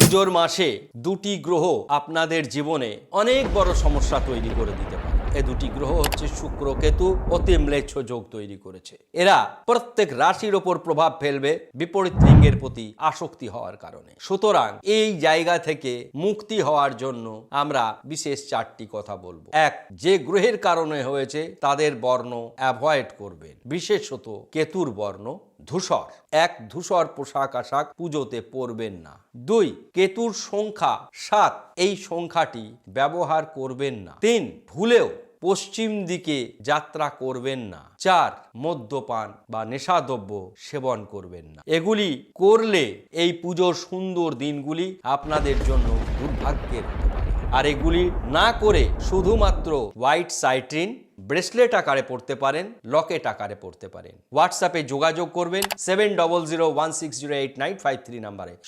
পুজোর মাসে দুটি গ্রহ আপনাদের জীবনে অনেক বড় সমস্যা তৈরি করে দিতে পারে। এই দুটি গ্রহ হচ্ছে শুক্র কেতু, অতি ম্লেচ্ছ যোগ তৈরি করেছে। এরা প্রত্যেক রাশির ওপর প্রভাব ফেলবে বিপরীত লিঙ্গের প্রতি আসক্তি হওয়ার কারণে। সুতরাং এই জায়গা থেকে মুক্তি হওয়ার জন্য আমরা বিশেষ চারটি কথা বলবো। এক, যে গ্রহের কারণে হয়েছে তাদের বর্ণ অ্যাভয়েড করবেন, বিশেষত কেতুর বর্ণ ধূসর। এক, ধূসর পোশাক আশাক পুজোতে পরবেন না। দুই, কেতুর সংখ্যা 7, এই সংখ্যাটি ব্যবহার করবেন না। তিন, ভুলেও পশ্চিম দিকে যাত্রা করবেন না। চার, মদ্যপান বা নেশাদ্রব্য সেবন করবেন না। এগুলি করলে এই পুজোর সুন্দর দিনগুলি আপনাদের জন্য দুর্ভাগ্যের হতে পারে। আর এগুলি না করে শুধুমাত্র হোয়াইট সাইট্রিন ব্রেসলেট আকারে পড়তে পারেন, লকেট আকারে পড়তে পারেন। হোয়াটসঅ্যাপে যোগাযোগ করবেন 7001608953 নাম্বারে।